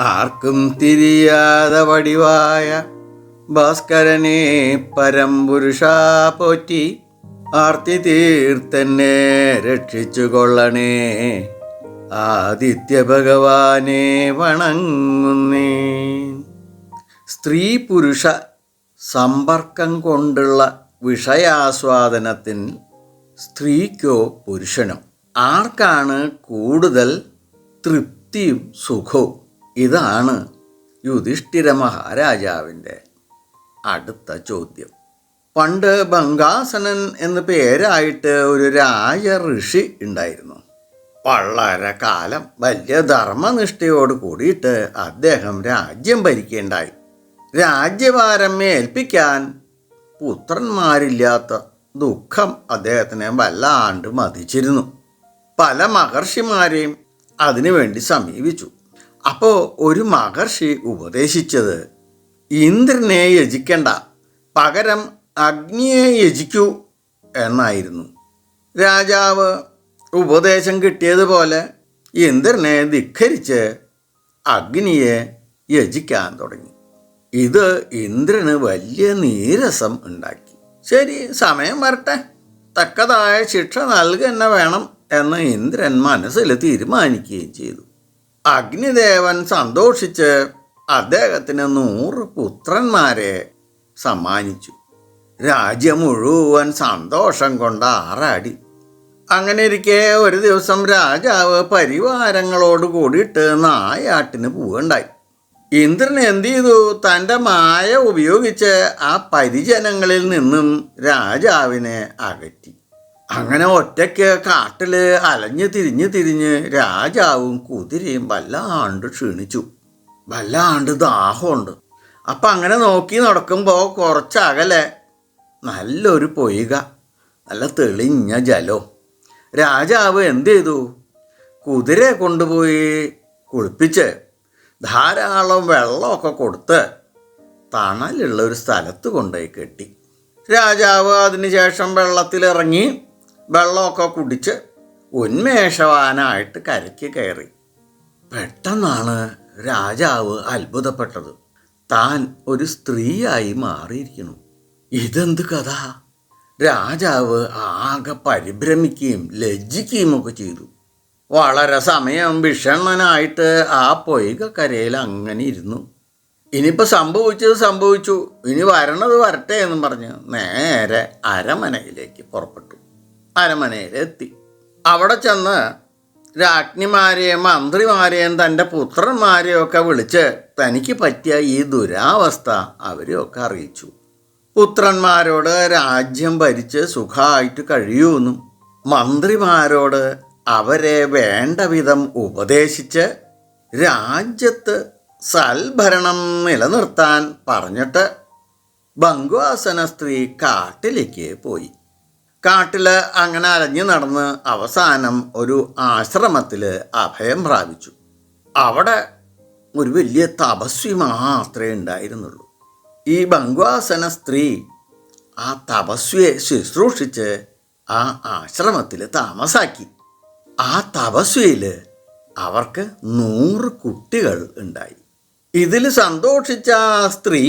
ആർക്കും തിരിയാതെ വടിവായ ഭാസ്കരനെ പരംപുരുഷ പോറ്റി ആർത്തി തീർത്തന്നെ രക്ഷിച്ചു കൊള്ളണേ. ആദിത്യ ഭഗവാനെ വണങ്ങുന്നേ. സ്ത്രീ പുരുഷ സമ്പർക്കം കൊണ്ടുള്ള വിഷയാസ്വാദനത്തിൽ സ്ത്രീക്കോ പുരുഷനോ ആർക്കാണ് കൂടുതൽ തൃപ്തിയും സുഖവും? ഇതാണ് യുധിഷ്ഠിര മഹാരാജാവിൻ്റെ അടുത്ത ചോദ്യം. പണ്ട് ബങ്കാസനൻ എന്ന് പേരായിട്ട് ഒരു രാജ ഋഷി ഉണ്ടായിരുന്നു. വളരെ കാലം വലിയ ധർമ്മനിഷ്ഠയോട് കൂടിയിട്ട് അദ്ദേഹം രാജ്യം ഭരിക്കേണ്ടായി. രാജ്യഭാരം ഏൽപ്പിക്കാൻ പുത്രന്മാരില്ലാത്ത ദുഃഖം അദ്ദേഹത്തിനെ വല്ലാണ്ട് മതിച്ചിരുന്നു. പല മഹർഷിമാരെയും അതിനുവേണ്ടി സമീപിച്ചു. അപ്പോൾ ഒരു മഹർഷി ഉപദേശിച്ചത് ഇന്ദ്രനെ യജിക്കണ്ട, പകരം അഗ്നിയെ യജിക്കൂ എന്നായിരുന്നു. രാജാവ് ഉപദേശം കിട്ടിയതുപോലെ ഇന്ദ്രനെ ധിക്കരിച്ച് അഗ്നിയെ യജിക്കാൻ തുടങ്ങി. ഇത് ഇന്ദ്രന് വലിയ നീരസം ഉണ്ടാക്കി. ശരി, സമയം വരട്ടെ, തക്കതായ ശിക്ഷ നൽകുക വേണം എന്ന് ഇന്ദ്രൻ മനസ്സിൽ തീരുമാനിക്കുകയും ചെയ്തു. അഗ്നിദേവൻ സന്തോഷിച്ച് അദ്ദേഹത്തിന് 100 പുത്രന്മാരെ സമ്മാനിച്ചു. രാജ്യം മുഴുവൻ സന്തോഷം കൊണ്ട് ആറാടി. അങ്ങനെ ഇരിക്കെ ഒരു ദിവസം രാജാവ് പരിവാരങ്ങളോട് കൂടിയിട്ട് നായാട്ടിന് പോവുകയുണ്ടായി. ഇന്ദ്രൻ എന്ത് ചെയ്തു? തൻ്റെ മായ ഉപയോഗിച്ച് ആ പരിജനങ്ങളിൽ നിന്നും രാജാവിനെ അകറ്റി. അങ്ങനെ ഒറ്റയ്ക്ക് കാട്ടിൽ അലഞ്ഞ് തിരിഞ്ഞ് രാജാവും കുതിരയും വല്ലാണ്ട് ക്ഷീണിച്ചു. വല്ലാണ്ട് ദാഹമുണ്ട്. അപ്പം അങ്ങനെ നോക്കി നടക്കുമ്പോൾ കുറച്ചകലെ നല്ലൊരു പൊയ്ക, നല്ല തെളിഞ്ഞ ജലം. രാജാവ് എന്ത് ചെയ്തു? കുതിരയെ കൊണ്ടുപോയി കുളിപ്പിച്ച് ധാരാളം വെള്ളമൊക്കെ കൊടുത്ത് തണലുള്ള ഒരു സ്ഥലത്ത് കൊണ്ടുപോയി കെട്ടി. രാജാവ് അതിനുശേഷം വെള്ളത്തിലിറങ്ങി വെള്ളമൊക്കെ കുടിച്ച് ഉന്മേഷവാനായിട്ട് കരയ്ക്ക് കയറി. പെട്ടെന്നാണ് രാജാവ് അത്ഭുതപ്പെട്ടത്. താൻ ഒരു സ്ത്രീയായി മാറിയിരിക്കുന്നു. ഇതെന്ത് കഥ? രാജാവ് ആകെ പരിഭ്രമിക്കുകയും ലജ്ജിക്കുകയും ഒക്കെ ചെയ്തു. വളരെ സമയം വിഷണ്ണനായിട്ട് ആ പൊയ്കക്കരയിൽ അങ്ങനെ ഇരുന്നു. ഇനിയിപ്പോൾ സംഭവിച്ചത് സംഭവിച്ചു, ഇനി വരണത് വരട്ടെ എന്നും പറഞ്ഞ് നേരെ അരമനയിലേക്ക് പുറപ്പെട്ടു. അരമനയിലെത്തി. അവിടെ ചെന്ന് രാജ്ഞിമാരെയും മന്ത്രിമാരെയും തൻ്റെ പുത്രന്മാരെയും ഒക്കെ വിളിച്ച് തനിക്ക് പറ്റിയ ഈ ദുരാവസ്ഥ അവരെയൊക്കെ അറിയിച്ചു. പുത്രന്മാരോട് രാജ്യം ഭരിച്ച് സുഖമായിട്ട് കഴിയൂന്നും മന്ത്രിമാരോട് അവരെ വേണ്ട വിധം ഉപദേശിച്ച് രാജ്യത്ത് സൽഭരണം നിലനിർത്താൻ പറഞ്ഞിട്ട് ബങ്കാസന സ്ത്രീ കാട്ടിലേക്ക് പോയി. കാട്ടിൽ അങ്ങനെ അലഞ്ഞു നടന്ന് അവസാനം ഒരു ആശ്രമത്തിൽ അഭയം പ്രാപിച്ചു. അവിടെ ഒരു വലിയ തപസ്വി മാത്രമേ ഉണ്ടായിരുന്നുള്ളൂ. ഈ ബങ്കാസന സ്ത്രീ ആ തപസ്വിയെ ശുശ്രൂഷിച്ച് ആ ആശ്രമത്തിൽ താമസാക്കി. ആ തപസ്വിയിൽ അവർക്ക് 100 കുട്ടികൾ ഉണ്ടായി. ഇതിൽ സന്തോഷിച്ച ആ സ്ത്രീ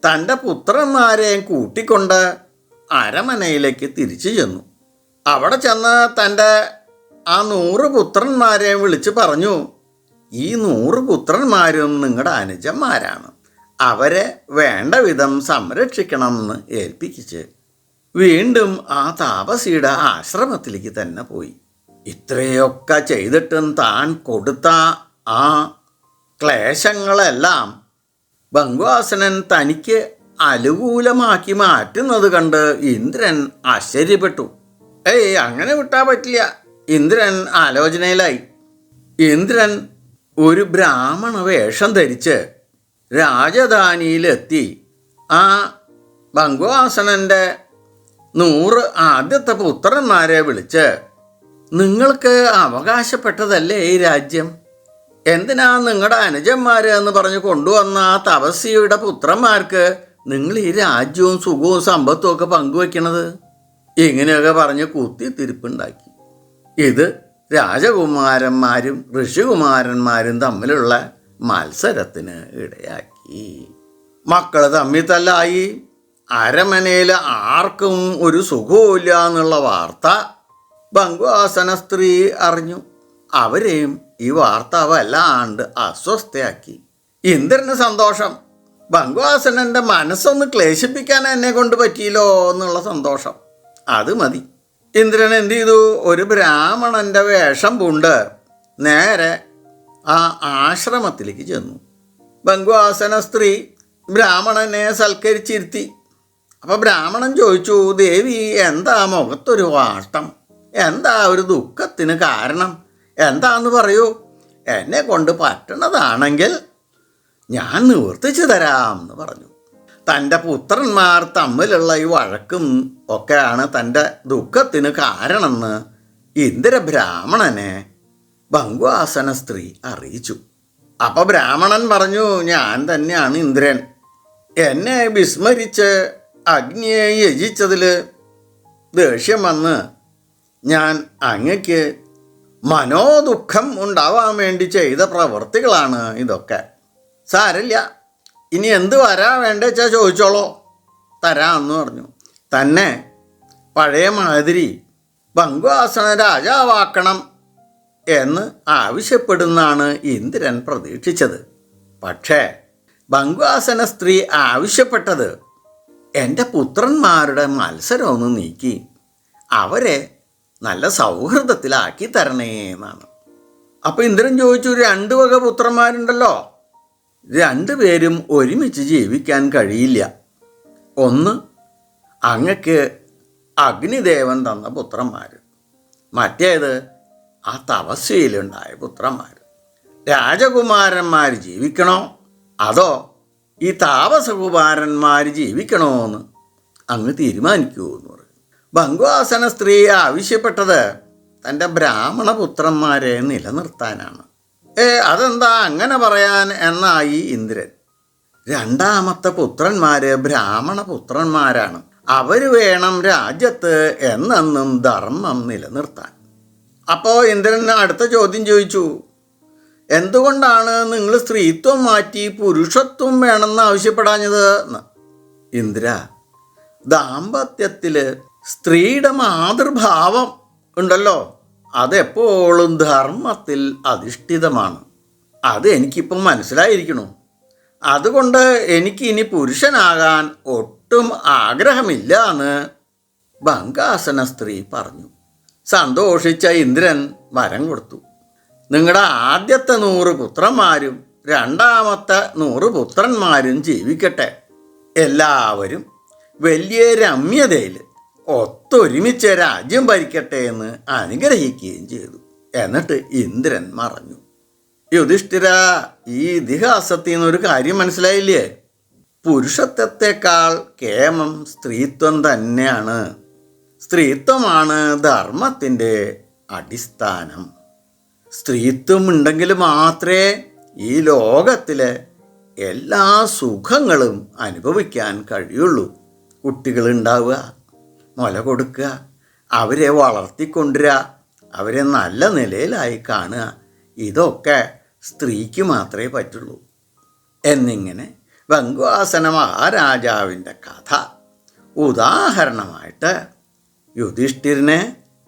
തൻ്റെ പുത്രന്മാരെയും കൂട്ടിക്കൊണ്ട് അരമനയിലേക്ക് തിരിച്ചു ചെന്നു. അവിടെ ചെന്ന് തൻ്റെ ആ 100 പുത്രന്മാരെയും വിളിച്ച് പറഞ്ഞു, ഈ 100 പുത്രന്മാരും നിങ്ങളുടെ അനുജന്മാരാണ്, അവരെ വേണ്ട വിധം സംരക്ഷിക്കണമെന്ന് ഏൽപ്പിച്ച് വീണ്ടും ആ താപസിയുടെ ആശ്രമത്തിലേക്ക് തന്നെ പോയി. ഇത്രയൊക്കെ ചെയ്തിട്ടും താൻ കൊടുത്ത ആ ക്ലേശങ്ങളെല്ലാം ബങ്കാസനൻ തനിക്ക് അനുകൂലമാക്കി മാറ്റുന്നത് കണ്ട് ഇന്ദ്രൻ ആശ്ചര്യപ്പെട്ടു. അങ്ങനെ വിട്ടാൽ പറ്റില്ല. ഇന്ദ്രൻ ആലോചനയിലായി. ഇന്ദ്രൻ ഒരു ബ്രാഹ്മണ വേഷം ധരിച്ച് രാജധാനിയിലെത്തി ആ ബങ്കാസനൻ്റെ 100 ആദ്യത്തെ പുത്രന്മാരെ വിളിച്ച്, നിങ്ങൾക്ക് അവകാശപ്പെട്ടതല്ലേ ഈ രാജ്യം, എന്തിനാ നിങ്ങളുടെ അനുജന്മാർ എന്ന് പറഞ്ഞ് കൊണ്ടുവന്ന ആ തപസ്വിയുടെ പുത്രന്മാർക്ക് നിങ്ങൾ ഈ രാജ്യവും സുഖവും സമ്പത്തും ഒക്കെ പങ്കുവെക്കണത്? ഇങ്ങനെയൊക്കെ പറഞ്ഞ് കുത്തിത്തിരിപ്പുണ്ടാക്കി. ഇത് രാജകുമാരന്മാരും ഋഷികുമാരന്മാരും തമ്മിലുള്ള മത്സരത്തിന് ഇടയാക്കി. മക്കൾ തമ്മിൽ തല്ലായി. അരമനയിൽ ആർക്കും ഒരു സുഖവുമില്ല എന്നുള്ള വാർത്ത ബംഗ്വാസന സ്ത്രീ അറിഞ്ഞു. അവരെയും ഈ വാർത്ത വല്ലാണ്ട് അസ്വസ്ഥയാക്കി. ഇന്ദ്രന് സന്തോഷം. ബംഗ്വാസനൻ്റെ മനസ്സൊന്ന് ക്ലേശിപ്പിക്കാൻ എന്നെ കൊണ്ട് പറ്റിയല്ലോ എന്നുള്ള സന്തോഷം, അത് മതി. ഇന്ദ്രൻ എന്ത് ചെയ്തു? ഒരു ബ്രാഹ്മണൻ്റെ വേഷം പൂണ്ട് നേരെ ആ ആശ്രമത്തിലേക്ക് ചെന്നു. ബംഗ്വാസന സ്ത്രീ ബ്രാഹ്മണനെ സൽക്കരിച്ചിരുത്തി. അപ്പോൾ ബ്രാഹ്മണൻ ചോദിച്ചു, ദേവി, എന്താ മുഖത്തൊരു വാട്ടം? എന്താ ഒരു ദുഃഖത്തിന് കാരണം? എന്താന്ന് പറയൂ. എന്നെ കൊണ്ട് പറ്റണതാണെങ്കിൽ ഞാൻ നിവർത്തിച്ചു തരാം എന്ന് പറഞ്ഞു. തൻ്റെ പുത്രന്മാർ തമ്മിലുള്ള ഈ വഴക്കും ഒക്കെയാണ് തൻ്റെ ദുഃഖത്തിന് കാരണമെന്ന് ഇന്ദ്രബ്രാഹ്മണനെ ബംഗ്വാസന സ്ത്രീ അറിയിച്ചു. അപ്പോൾ ബ്രാഹ്മണൻ പറഞ്ഞു, ഞാൻ തന്നെയാണ് ഇന്ദ്രൻ. എന്നെ വിസ്മരിച്ച് അഗ്നിയെ യജിച്ചതിൽ ദേഷ്യം വന്ന് ഞാൻ അങ്ങയ്ക്ക് മനോദുഃഖം ഉണ്ടാവാൻ വേണ്ടി ചെയ്ത പ്രവൃത്തികളാണ് ഇതൊക്കെ. സാരമില്ല, ഇനി എന്ത് വരാ വേണ്ടെച്ചാൽ ചോദിച്ചോളോ, തരാമെന്ന് പറഞ്ഞു. തന്നെ പഴയ മാതിരി ബംഗ്വാസന രാജാവാക്കണം എന്ന് ആവശ്യപ്പെടുന്നാണ് ഇന്ദ്രൻ പ്രതീക്ഷിച്ചത്. പക്ഷേ ബംഗ്വാസന സ്ത്രീ ആവശ്യപ്പെട്ടത് എൻ്റെ പുത്രന്മാരുടെ മത്സരം ഒന്ന് നീക്കി അവരെ നല്ല സൗഹൃദത്തിലാക്കി തരണേ എന്നാണ്. അപ്പോൾ ഇന്ദ്രൻ ചോദിച്ചു, 2 വക പുത്രന്മാരുണ്ടല്ലോ, 2 പേരും ഒരുമിച്ച് ജീവിക്കാൻ കഴിയില്ല. ഒന്ന് അങ്ങക്ക് അഗ്നിദേവൻ തന്ന പുത്രന്മാർ, മറ്റേത് ആ തപസ്യയിലുണ്ടായ പുത്രന്മാർ. രാജകുമാരന്മാർ ജീവിക്കണോ അതോ ഈ താപസകുമാരന്മാർ ജീവിക്കണോ എന്ന് അങ്ങ് തീരുമാനിക്കൂ എന്ന് പറഞ്ഞു. ബംഗ്വാസന സ്ത്രീ ആവശ്യപ്പെട്ടത് തൻ്റെ ബ്രാഹ്മണപുത്രന്മാരെ നിലനിർത്താനാണ്. അതെന്താ അങ്ങനെ പറയാൻ എന്നായി ഇന്ദ്രൻ. 2ാമത്തെ പുത്രന്മാർ ബ്രാഹ്മണപുത്രന്മാരാണ്. അവർ വേണം രാജ്യത്ത് എന്നെന്നും ധർമ്മം നിലനിർത്താൻ. അപ്പോൾ ഇന്ദ്രൻ അടുത്ത ചോദ്യം ചോദിച്ചു, എന്തുകൊണ്ടാണ് നിങ്ങൾ സ്ത്രീത്വം മാറ്റി പുരുഷത്വം വേണമെന്ന് ആവശ്യപ്പെടാഞ്ഞത് എന്ന്. ഇന്ദ്ര, ദാമ്പത്യത്തിൽ സ്ത്രീയുടെ മാതൃഭാവം ഉണ്ടല്ലോ, അതെപ്പോഴും ധർമ്മത്തിൽ അധിഷ്ഠിതമാണ്. അത് എനിക്കിപ്പം മനസ്സിലായിരിക്കണു. അതുകൊണ്ട് എനിക്കിനി പുരുഷനാകാൻ ഒട്ടും ആഗ്രഹമില്ല എന്ന് ബംഗ്വാസന സ്ത്രീ പറഞ്ഞു. സന്തോഷിച്ച ഇന്ദ്രൻ വരം കൊടുത്തു. നിങ്ങളുടെ ആദ്യത്തെ 100 പുത്രന്മാരും 2ാമത്തെ 100 പുത്രന്മാരും ജീവിക്കട്ടെ. എല്ലാവരും വലിയ രമ്യതയിൽ ഒത്തൊരുമിച്ച് രാജ്യം ഭരിക്കട്ടെ എന്ന് അനുഗ്രഹിക്കുകയും ചെയ്തു. എന്നിട്ട് ഇന്ദ്രൻ മറഞ്ഞു. യുധിഷ്ഠിര, ഈ ഇതിഹാസത്തിൽ നിന്നൊരു കാര്യം മനസ്സിലായില്ലേ? പുരുഷത്വത്തെക്കാൾ കേമം സ്ത്രീത്വം തന്നെയാണ്. സ്ത്രീത്വമാണ് ധർമ്മത്തിൻ്റെ അടിസ്ഥാനം. സ്ത്രീത്വം ഉണ്ടെങ്കിൽ മാത്രമേ ഈ ലോകത്തിലെ എല്ലാ സുഖങ്ങളും അനുഭവിക്കാൻ കഴിയുള്ളൂ. കുട്ടികളുണ്ടാവുക, മുല കൊടുക്കുക, അവരെ വളർത്തിക്കൊണ്ടുവരിക, അവരെ നല്ല നിലയിലായി കാണുക, ഇതൊക്കെ സ്ത്രീക്ക് മാത്രമേ പറ്റുള്ളൂ. എന്നിങ്ങനെ ബംഗ്വാസന മഹാരാജാവിൻ്റെ കഥ ഉദാഹരണമായിട്ട് യുധിഷ്ഠിരനെ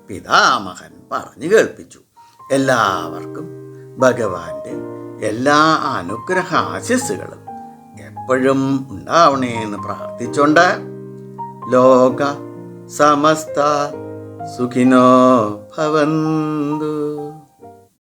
പിതാമഹൻ പറഞ്ഞു കേൾപ്പിച്ചു. എല്ലാവർക്കും ഭഗവാന്റെ എല്ലാ അനുഗ്രഹാശിസ്സുകളും എപ്പോഴും ഉണ്ടാവണേ എന്ന് പ്രാർത്ഥിച്ചുകൊണ്ട് ലോക സമസ്ത സുഖിനോ ഭവന്തു.